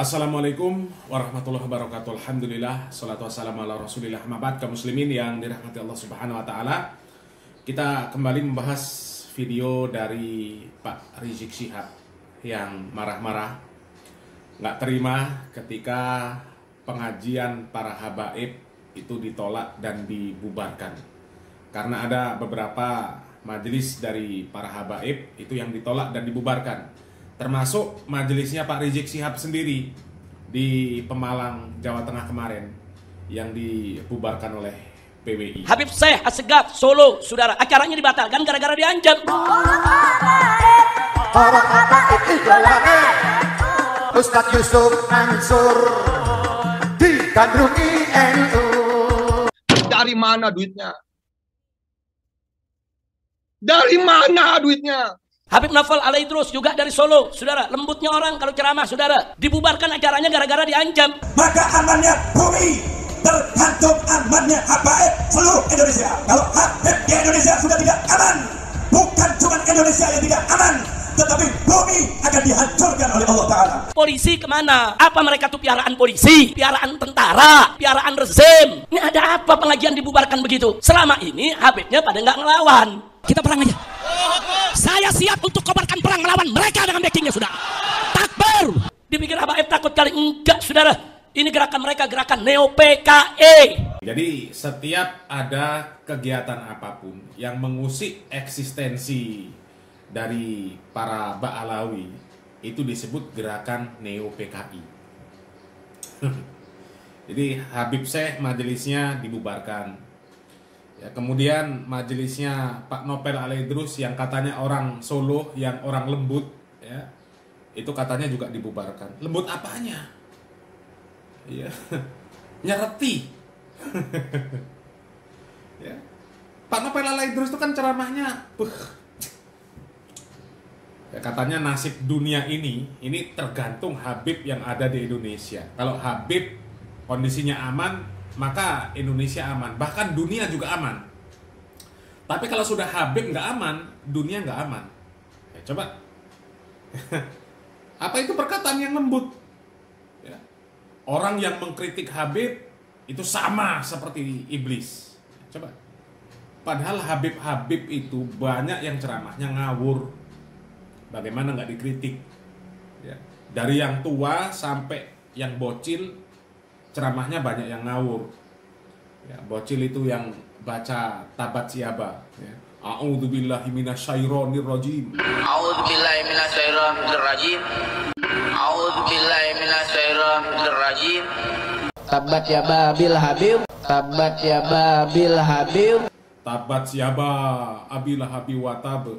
Assalamualaikum warahmatullahi wabarakatuh. Alhamdulillah, salatu wassalamu ala rasulillah. Mabat kaum muslimin yang dirahmati Allah subhanahu wa ta'ala. Kita kembali membahas video dari Pak Rizik Syihab yang marah-marah, nggak terima ketika pengajian para habaib itu ditolak dan dibubarkan. Karena ada beberapa majelis dari para habaib itu yang ditolak dan dibubarkan, termasuk majelisnya Pak Rizik Syihab sendiri di Pemalang, Jawa Tengah kemarin yang dibubarkan oleh PWI. Habib Syekh Assegaf Solo, saudara, acaranya dibatalkan gara-gara diancam. Orang habaib idolanya Ustadz Yusuf Mansur digandrungi NU. Dari mana duitnya? Dari mana duitnya? Habib Naufal Alaidrus juga dari Solo, saudara, lembutnya orang kalau ceramah, saudara, dibubarkan acaranya gara-gara diancam. Maka amannya bumi tergantung amannya habaib seluruh Indonesia. Kalau habib di Indonesia sudah tidak aman, bukan cuma Indonesia yang tidak aman, tetapi bumi akan dihancurkan oleh Allah Ta'ala. Polisi kemana? Apa mereka tuh piaraan polisi? Piaraan tentara? Piaraan rezim? Ini ada apa pengajian dibubarkan begitu? Selama ini Habibnya pada nggak ngelawan. Kita perang aja. Saya siap untuk kobarkan perang melawan mereka dengan backingnya, sudah. Takbir. Dipikir habaib takut kali? Enggak, saudara. Ini gerakan mereka, gerakan Neo PKE. Jadi setiap ada kegiatan apapun yang mengusik eksistensi dari para Ba'alawi, itu disebut gerakan Neo PKI. Jadi Habib Syekh majelisnya dibubarkan. Ya, kemudian majelisnya Pak Novel Alaidrus yang katanya orang Solo, yang orang lembut, ya, itu katanya juga dibubarkan. Lembut apanya? Ya, nyereti. Ya. Pak Novel Alaidrus itu kan ceramahnya, ya, katanya nasib dunia ini tergantung Habib yang ada di Indonesia. Kalau Habib kondisinya aman, maka Indonesia aman, bahkan dunia juga aman. Tapi kalau sudah Habib nggak aman, dunia nggak aman. Ya, coba, apa itu perkataan yang lembut? Ya. Orang yang mengkritik Habib itu sama seperti iblis. Coba, padahal Habib-Habib itu banyak yang ceramahnya ngawur. Bagaimana nggak dikritik? Ya. Dari yang tua sampai yang bocil, ceramahnya banyak yang ngawur. Ya, bocil itu yang baca tabat siaba. Ya. A'udzubillahi minasyaitonir rajim. A'udzubillahi minasyaitonir rajim. A'udzubillahi minasyaitonir rajim. Tabat ya babil habib. Tabat ya babil habib. Tabat siaba abil habi watab.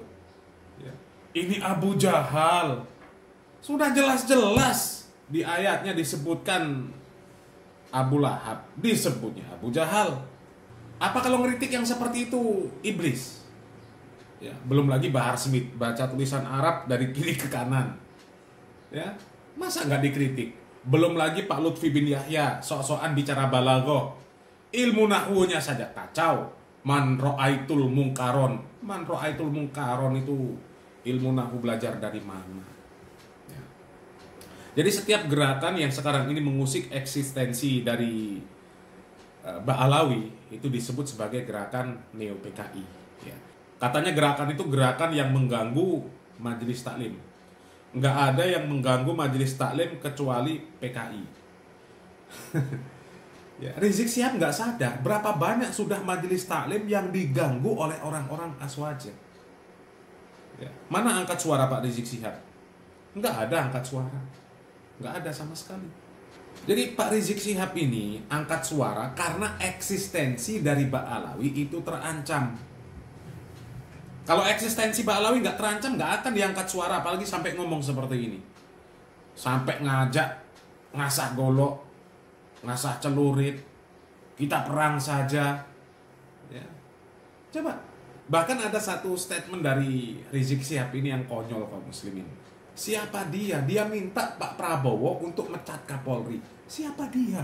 Ya. Ini Abu Jahal. Sudah jelas-jelas di ayatnya disebutkan Abu Lahab, disebutnya Abu Jahal. Apa kalau ngeritik yang seperti itu iblis? Ya, belum lagi Bahar Smith baca tulisan Arab dari kiri ke kanan. Ya, masa nggak dikritik? Belum lagi Pak Lutfi bin Yahya sok-sokan bicara balaghah. Ilmu nahwunya saja kacau. Man ra'aitul mungkaron. Man ra'aitul mungkaron itu ilmu nahwu belajar dari mana? Jadi setiap gerakan yang sekarang ini mengusik eksistensi dari Ba'alawi itu disebut sebagai gerakan Neo PKI. Ya. Katanya gerakan itu gerakan yang mengganggu majelis taklim. Nggak ada yang mengganggu majelis taklim kecuali PKI. Ya, Rizik Syihab nggak sadar berapa banyak sudah majelis taklim yang diganggu oleh orang-orang aswaja. Ya. Mana angkat suara Pak Rizik Syihab? Nggak ada angkat suara. Nggak ada sama sekali. Jadi Pak Rizik Syihab ini angkat suara karena eksistensi dari Ba'alawi itu terancam. Kalau eksistensi Ba'alawi nggak terancam, nggak akan diangkat suara, apalagi sampai ngomong seperti ini. Sampai ngajak ngasah golok, ngasah celurit, kita perang saja. Ya. Coba, bahkan ada satu statement dari Rizik Syihab ini yang konyol kaum muslimin. Siapa dia? Dia minta Pak Prabowo untuk mecat Kapolri. Siapa dia?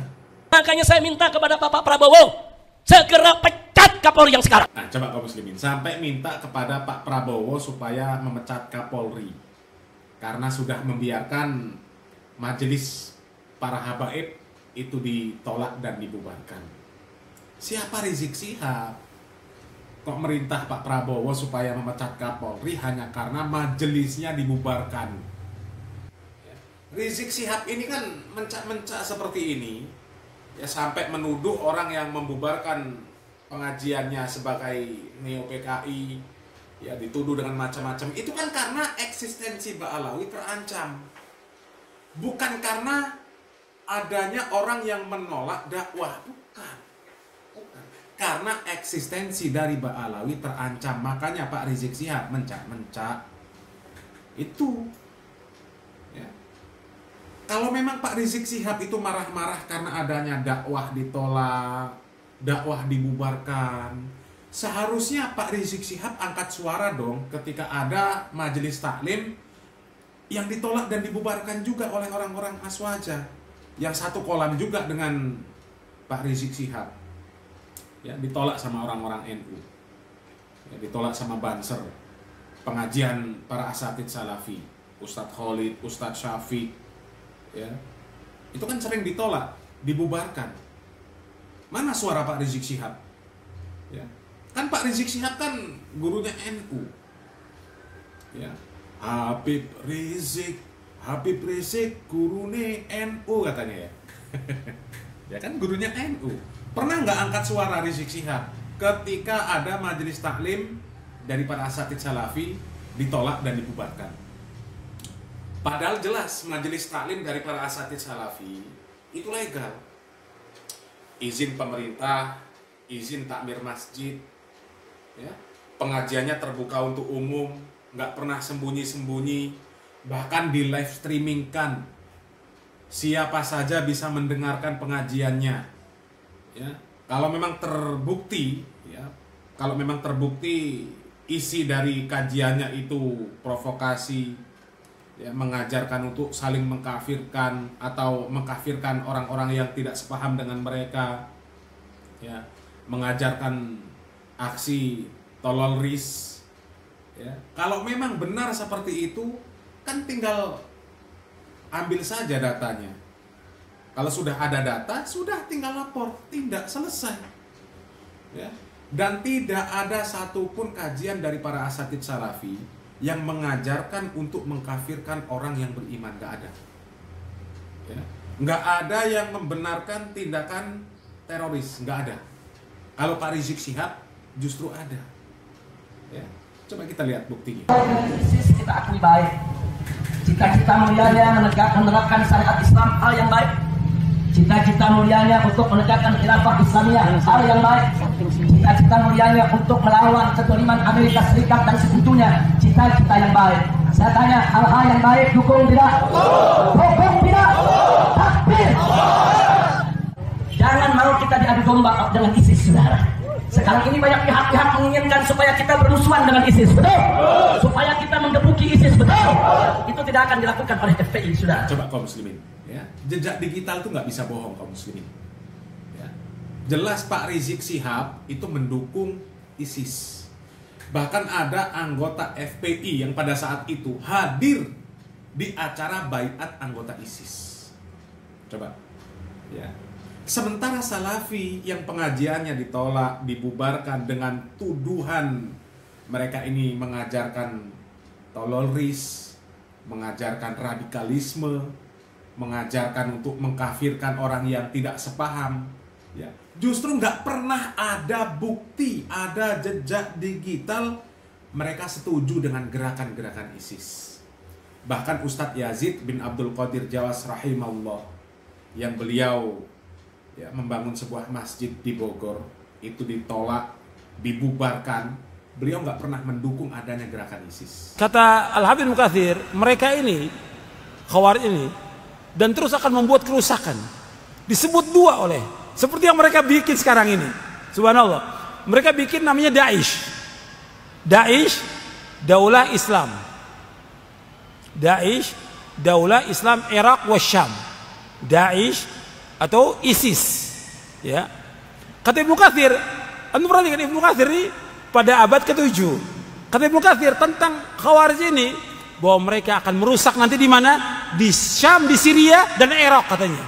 Makanya saya minta kepada Bapak Prabowo segera pecat Kapolri yang sekarang. Nah, coba kaum muslimin, sampai minta kepada Pak Prabowo supaya memecat Kapolri karena sudah membiarkan majelis para habaib itu ditolak dan dibubarkan. Siapa Rizik Syihab? Kok merintah Pak Prabowo supaya memecat Kapolri hanya karena majelisnya dibubarkan? Rizik Syihab ini kan mencak-mencak seperti ini, ya sampai menuduh orang yang membubarkan pengajiannya sebagai neo PKI, ya dituduh dengan macam-macam. Itu kan karena eksistensi Ba'alawi terancam, bukan karena adanya orang yang menolak dakwah, bukan. Karena eksistensi dari Ba'alawi terancam, makanya Pak Rizik Syihab mencak-mencak itu. Ya. Kalau memang Pak Rizik Syihab itu marah-marah karena adanya dakwah ditolak, dakwah dibubarkan, seharusnya Pak Rizik Syihab angkat suara dong ketika ada majelis taklim yang ditolak dan dibubarkan juga oleh orang-orang Aswaja yang satu kolam juga dengan Pak Rizik Syihab. Ya, ditolak sama orang-orang NU, ya, ditolak sama Banser, pengajian para asatidz salafi, Ustadz Khalid, Ustadz Syafiq, ya, itu kan sering ditolak, dibubarkan. Mana suara Pak Rizik Syihab? Ya, kan Pak Rizik Syihab kan gurunya NU, ya, Habib Rizik gurune NU katanya ya, ya kan gurunya NU. Pernah nggak angkat suara Rizik Syihab ketika ada majelis taklim dari para asatidz salafi ditolak dan dibubarkan? Padahal jelas majelis taklim dari para asatidz salafi itu legal, izin pemerintah, izin takmir masjid, ya, pengajiannya terbuka untuk umum, nggak pernah sembunyi-sembunyi, bahkan di live streamingkan, siapa saja bisa mendengarkan pengajiannya. Ya, kalau memang terbukti, ya, kalau memang terbukti isi dari kajiannya itu provokasi, ya, mengajarkan untuk saling mengkafirkan atau mengkafirkan orang-orang yang tidak sepaham dengan mereka, ya, mengajarkan aksi toloris, ya, kalau memang benar seperti itu, kan tinggal ambil saja datanya. Kalau sudah ada data, sudah tinggal lapor, tindak, selesai. Ya. Dan tidak ada satupun kajian dari para asatidz salafi yang mengajarkan untuk mengkafirkan orang yang beriman, nggak ada. Ya. Nggak ada yang membenarkan tindakan teroris, nggak ada. Kalau Pak Rizik Syihab justru ada. Ya. Coba kita lihat buktinya. Kita akui baik. Cita-cita mulianya menerapkan syariat Islam, hal yang baik. Cita-cita mulianya untuk menegakkan khilafah Islamiyah, hal yang baik. Cita-cita mulianya untuk melawan kezaliman Amerika Serikat dan sekutunya, cita-cita yang baik. Saya tanya, hal-hal yang baik dukung tidak? Dukung tidak? Takbir. Jangan mau kita diadu domba dengan ISIS, saudara. Sekarang ini banyak pihak-pihak menginginkan supaya kita bermusuhan dengan ISIS, betul? Supaya kita menggebuki ISIS, betul? Itu tidak akan dilakukan oleh FPI, saudara. Coba kaum muslimin, ya, jejak digital itu nggak bisa bohong kaum muslimin. Ya. Jelas Pak Rizik Syihab itu mendukung ISIS. Bahkan ada anggota FPI yang pada saat itu hadir di acara baiat anggota ISIS. Coba, ya. Sementara Salafi yang pengajiannya ditolak, dibubarkan dengan tuduhan mereka ini mengajarkan toloris, mengajarkan radikalisme, mengajarkan untuk mengkafirkan orang yang tidak sepaham, ya. Justru nggak pernah ada bukti, ada jejak digital mereka setuju dengan gerakan-gerakan ISIS. Bahkan Ustadz Yazid bin Abdul Qadir Jawas rahimahullah, yang beliau, ya, membangun sebuah masjid di Bogor, itu ditolak, dibubarkan. Beliau nggak pernah mendukung adanya gerakan ISIS. Kata Al-Habib Mukathir, mereka ini, Khawarij ini, dan terus akan membuat kerusakan. Disebut dua oleh, seperti yang mereka bikin sekarang ini. Subhanallah. Mereka bikin namanya Daesh. Daesh, Daulah Islam. Daesh, Daulah Islam Irak wa Syam. Daesh atau ISIS, ya. Kata Ibnu Katsir, anda perhatikan Ibnu Katsir ini pada abad ke-7. Kata Ibnu Katsir tentang Khawarij ini bahwa mereka akan merusak nanti di mana? di Syam, di Syria dan Irak katanya.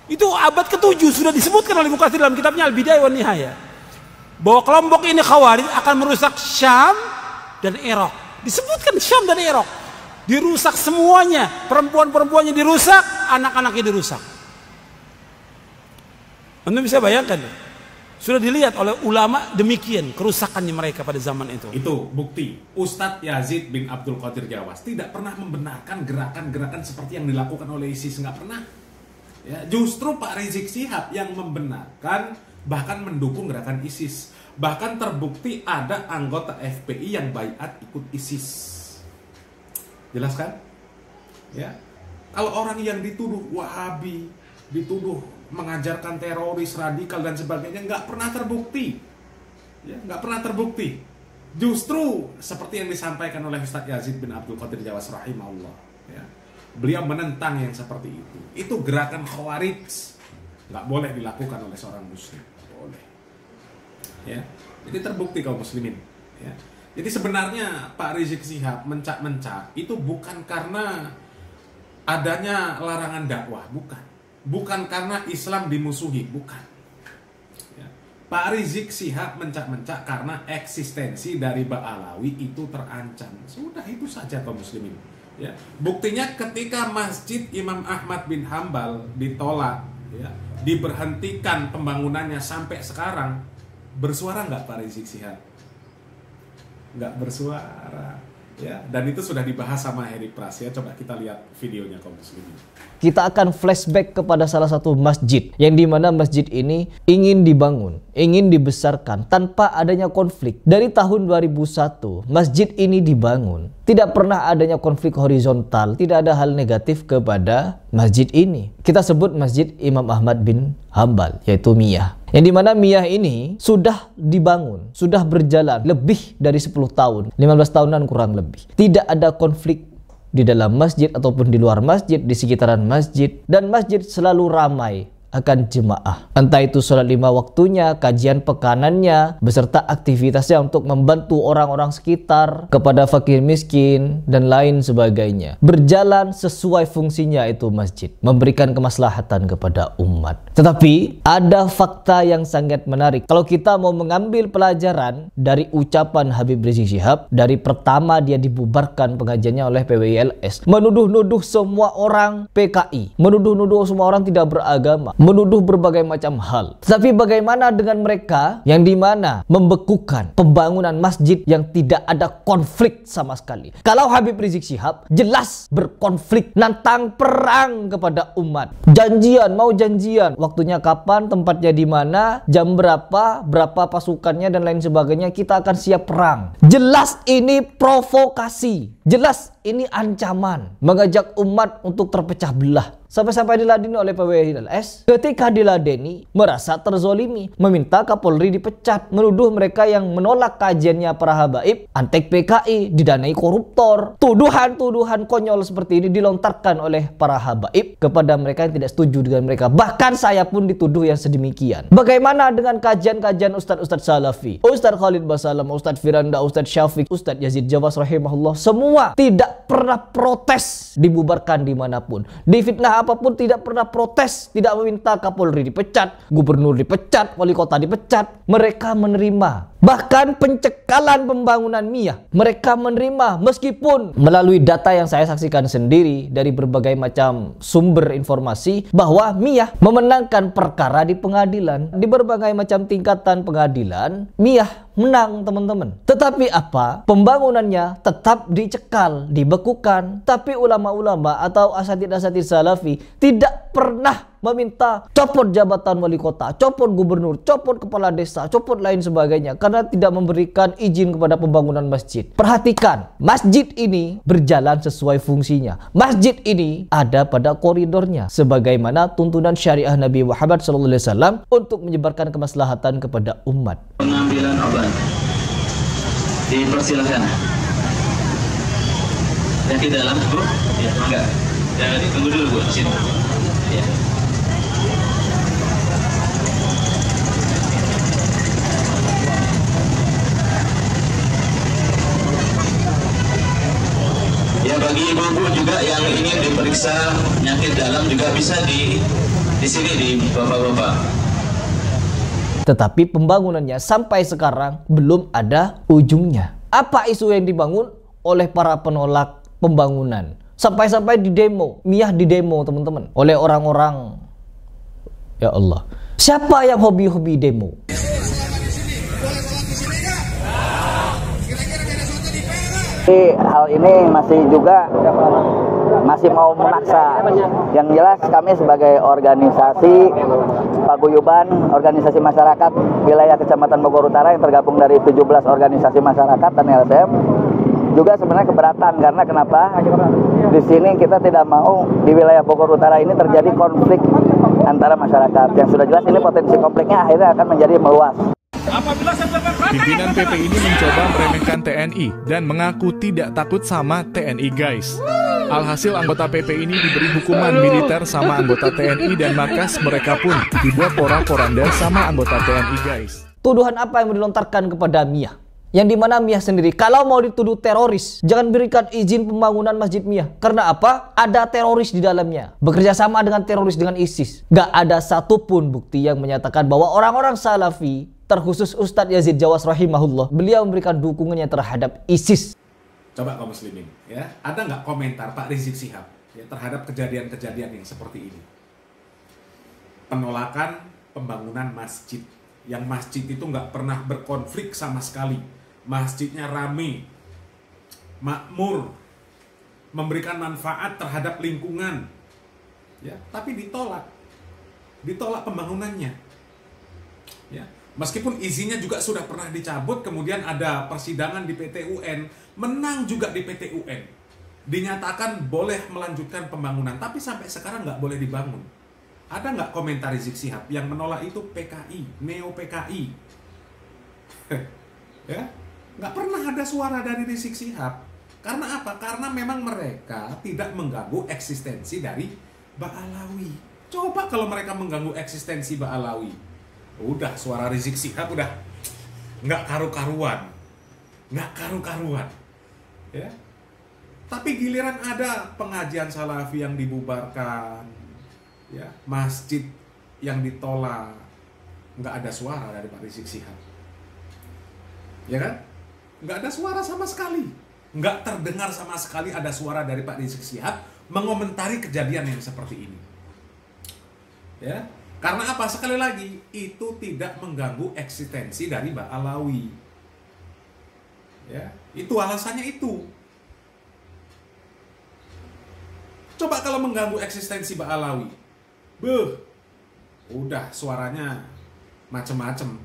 Itu abad ke-7 sudah disebutkan oleh Mukatsir dalam kitabnya Al-Bidayah wan Nihayah bahwa kelompok ini Khawarij akan merusak Syam dan Irak. Disebutkan Syam dan Irak dirusak semuanya, perempuan-perempuannya dirusak, anak-anaknya dirusak. Anda bisa bayangkan, sudah dilihat oleh ulama demikian kerusakannya mereka pada zaman itu. Itu bukti Ustadz Yazid bin Abdul Qadir Jawas tidak pernah membenarkan gerakan-gerakan seperti yang dilakukan oleh ISIS, nggak pernah. Ya, justru Pak Rizik Syihab yang membenarkan, bahkan mendukung gerakan ISIS. Bahkan terbukti ada anggota FPI yang baiat ikut ISIS. Jelas kan? Ya. Kalau orang yang dituduh Wahabi, dituduh mengajarkan teroris, radikal dan sebagainya, nggak pernah terbukti. Ya, nggak pernah terbukti. Justru seperti yang disampaikan oleh Ustadz Yazid bin Abdul Qadir Jawas rahimahullah. Ya. Beliau menentang yang seperti itu. Itu gerakan Khawarij, nggak boleh dilakukan oleh seorang muslim. Boleh. Ya. Jadi terbukti kaum muslimin. Ya. Jadi sebenarnya Pak Rizik Syihab mencak-mencak itu bukan karena adanya larangan dakwah, bukan. Bukan karena Islam dimusuhi, bukan. Ya. Pak Rizik Syihab mencak-mencak karena eksistensi dari Ba'alawi itu terancam. Sudah itu saja kaum muslimin. Ya. Buktinya ketika Masjid Imam Ahmad bin Hambal ditolak, ya, diberhentikan pembangunannya sampai sekarang, bersuara nggak Pak Rizik Syihab? Nggak bersuara. Ya, dan itu sudah dibahas sama Heri Pras ya. Coba kita lihat videonya kaum muslimin. Kita akan flashback kepada salah satu masjid yang dimana masjid ini ingin dibangun, ingin dibesarkan tanpa adanya konflik. Dari tahun 2001 masjid ini dibangun, tidak pernah adanya konflik horizontal, tidak ada hal negatif kepada masjid ini. Kita sebut Masjid Imam Ahmad bin Hambal, yaitu Miyah. Yang dimana Miyah ini sudah dibangun, sudah berjalan lebih dari 10 tahun, 15 tahunan kurang lebih. Tidak ada konflik di dalam masjid ataupun di luar masjid, di sekitaran masjid, dan masjid selalu ramai akan jemaah. Entah itu sholat 5 waktunya, kajian pekanannya, beserta aktivitasnya untuk membantu orang-orang sekitar, kepada fakir miskin, dan lain sebagainya. Berjalan sesuai fungsinya itu masjid, memberikan kemaslahatan kepada umat. Tetapi ada fakta yang sangat menarik. Kalau kita mau mengambil pelajaran dari ucapan Habib Rizik Syihab, dari pertama dia dibubarkan pengajiannya oleh PWILS, menuduh-nuduh semua orang PKI, menuduh-nuduh semua orang tidak beragama, menuduh berbagai macam hal. Tetapi bagaimana dengan mereka yang dimana membekukan pembangunan masjid yang tidak ada konflik sama sekali? Kalau Habib Rizik Syihab jelas berkonflik, nantang perang kepada umat. Janjian, mau janjian, waktunya kapan, tempatnya di mana, jam berapa, berapa pasukannya dan lain sebagainya, kita akan siap perang. Jelas ini provokasi, jelas ini ancaman, mengajak umat untuk terpecah belah. Sampai-sampai diladeni oleh PWILS. Ketika diladeni, merasa terzolimi, meminta Kapolri dipecat, menuduh mereka yang menolak kajiannya para habaib, antek PKI, didanai koruptor. Tuduhan-tuduhan konyol seperti ini dilontarkan oleh para habaib kepada mereka yang tidak setuju dengan mereka. Bahkan saya pun dituduh yang sedemikian. Bagaimana dengan kajian-kajian Ustadz-Ustadz Salafi? Ustadz Khalid Basalam, Ustadz Firanda, Ustadz Syafiq, Ustadz Yazid Jawas rahimahullah, semua tidak pernah protes dibubarkan dimanapun. Difitnah apapun tidak pernah protes, tidak meminta Kapolri dipecat, gubernur dipecat, wali kota dipecat. Mereka menerima. Bahkan pencekalan pembangunan Miyah mereka menerima, meskipun melalui data yang saya saksikan sendiri dari berbagai macam sumber informasi bahwa Miyah memenangkan perkara di pengadilan, di berbagai macam tingkatan pengadilan. Miyah menang teman-teman. Tetapi apa? Pembangunannya tetap dicekal, dibekukan. Tapi ulama-ulama atau asatid-asatid salafi tidak pernah meminta copot jabatan wali kota, copot gubernur, copot kepala desa, copot lain sebagainya, karena tidak memberikan izin kepada pembangunan masjid. Perhatikan, masjid ini berjalan sesuai fungsinya. Masjid ini ada pada koridornya, sebagaimana tuntunan syariah Nabi Muhammad SAW untuk menyebarkan kemaslahatan kepada umat. Pengambilan obat dipersilahkan. Yang di dalam Bu, ya enggak. Jangan ditunggu dulu Bu, di sini. Ya. Ya, bagi ibu-ibu juga yang ingin diperiksa penyakit dalam juga bisa di sini di bapak-bapak. Tetapi pembangunannya sampai sekarang belum ada ujungnya. Apa isu yang dibangun oleh para penolak pembangunan? Sampai-sampai di demo, Miyah di demo teman-teman, oleh orang-orang, ya Allah, siapa yang hobi-hobi demo? Hal ini masih mau memaksa. Yang jelas kami sebagai organisasi paguyuban organisasi masyarakat wilayah Kecamatan Bogor Utara yang tergabung dari 17 organisasi masyarakat dan LSM juga sebenarnya keberatan. Karena kenapa? Di sini kita tidak mau di wilayah Bogor Utara ini terjadi konflik antara masyarakat. Yang sudah jelas ini potensi konfliknya akhirnya akan menjadi meluas. Pimpinan PP ini mencoba meremehkan TNI dan mengaku tidak takut sama TNI guys. Alhasil anggota PP ini diberi hukuman militer sama anggota TNI dan markas mereka pun dibuat porak-poranda sama anggota TNI guys. Tuduhan apa yang dilontarkan kepada Miyah? Yang dimana Miyah sendiri kalau mau dituduh teroris, jangan berikan izin pembangunan Masjid Miyah. Karena apa? Ada teroris di dalamnya. Bekerja sama dengan teroris dengan ISIS. Gak ada satupun bukti yang menyatakan bahwa orang-orang Salafi, terkhusus Ustadz Yazid Jawas rahimahullah, beliau memberikan dukungannya terhadap ISIS. Coba kaum muslimin, ya, ada nggak komentar Pak Rizik Syihab ya, terhadap kejadian-kejadian yang seperti ini? Penolakan pembangunan masjid, yang masjid itu nggak pernah berkonflik sama sekali. Masjidnya rame, makmur, memberikan manfaat terhadap lingkungan, ya, tapi ditolak pembangunannya, ya. Meskipun izinnya juga sudah pernah dicabut, kemudian ada persidangan di PT UN, menang juga di PT UN. Dinyatakan boleh melanjutkan pembangunan, tapi sampai sekarang nggak boleh dibangun. Ada nggak komentar Rizik Syihab yang menolak itu? PKI, Neo PKI. Ya, nggak pernah ada suara dari Rizik Syihab. Karena apa? Karena memang mereka tidak mengganggu eksistensi dari Ba'alawi. Coba kalau mereka mengganggu eksistensi Ba'alawi, udah suara Rizik Syihab udah nggak karu-karuan, ya. Tapi giliran ada pengajian Salafi yang dibubarkan, ya, masjid yang ditolak, nggak ada suara dari Pak Rizik Syihab, ya kan? Nggak ada suara sama sekali, nggak terdengar sama sekali ada suara dari Pak Rizik Syihab mengomentari kejadian yang seperti ini, ya. Karena apa? Sekali lagi, itu tidak mengganggu eksistensi dari Ba'alawi. Ya, itu alasannya itu. Coba kalau mengganggu eksistensi Ba'alawi, udah suaranya macem-macem.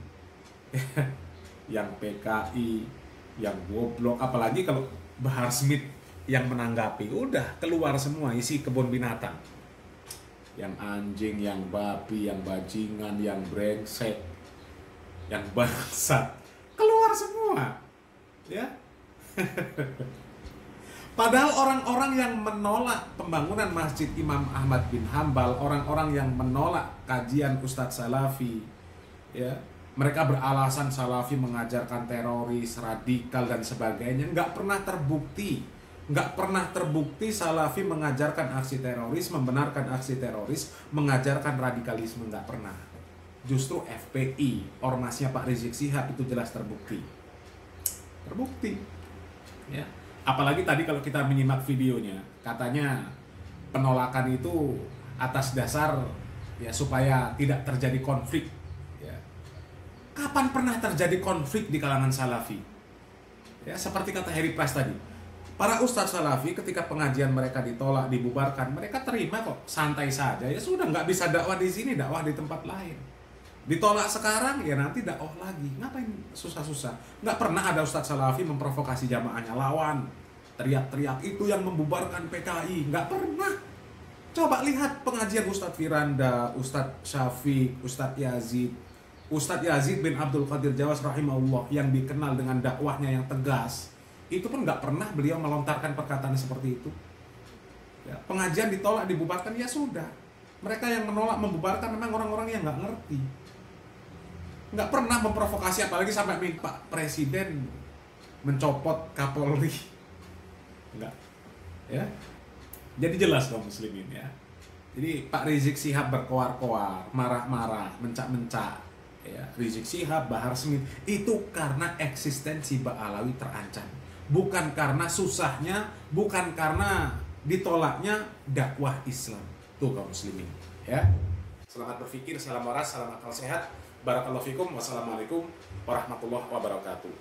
Yang PKI, yang goblok, apalagi kalau Bahar Smith yang menanggapi, udah keluar semua isi kebun binatang. Yang anjing, yang babi, yang bajingan, yang brengsek, yang bangsat, keluar semua, ya. Padahal orang-orang yang menolak pembangunan Masjid Imam Ahmad bin Hambal, orang-orang yang menolak kajian Ustadz Salafi, ya, mereka beralasan Salafi mengajarkan teroris, radikal dan sebagainya. Nggak pernah terbukti Salafi mengajarkan aksi teroris, membenarkan aksi teroris, mengajarkan radikalisme, nggak pernah. Justru FPI, ormasnya Pak Rizik Syihab itu jelas terbukti, ya. Apalagi tadi kalau kita menyimak videonya, katanya penolakan itu atas dasar ya supaya tidak terjadi konflik, ya. Kapan pernah terjadi konflik di kalangan Salafi? Ya, seperti kata Harry Price tadi, para ustadz Salafi ketika pengajian mereka ditolak, dibubarkan, mereka terima kok, santai saja. Ya sudah, nggak bisa dakwah di sini, dakwah di tempat lain. Ditolak sekarang, ya nanti dakwah lagi. Ngapain susah-susah? Nggak pernah ada ustadz Salafi memprovokasi jamaahnya, lawan, teriak-teriak, itu yang membubarkan PKI. Nggak pernah. Coba lihat pengajian Ustadz Firanda, Ustadz Syafiq, Ustadz Yazid bin Abdul Qadir Jawas rahimahullah, yang dikenal dengan dakwahnya yang tegas. Itu pun nggak pernah beliau melontarkan perkataan seperti itu. Ya, pengajian ditolak, dibubarkan, ya sudah. Mereka yang menolak membubarkan memang orang-orang yang nggak ngerti. Nggak pernah memprovokasi, apalagi sampai minta Presiden mencopot Kapolri. Nggak. Ya. Jadi jelas kaum muslimin ya. Jadi Pak Rizik Syihab berkoar-koar, marah-marah, mencak-mencak, ya. Rizik Syihab, Bahar Smith itu karena eksistensi Ba'alawi terancam, bukan karena susahnya, bukan karena ditolaknya dakwah Islam. Tuh kaum muslimin, ya. Selamat berpikir, salam waras, salam akal sehat. Barakallahu fikum, wassalamualaikum warahmatullahi wabarakatuh.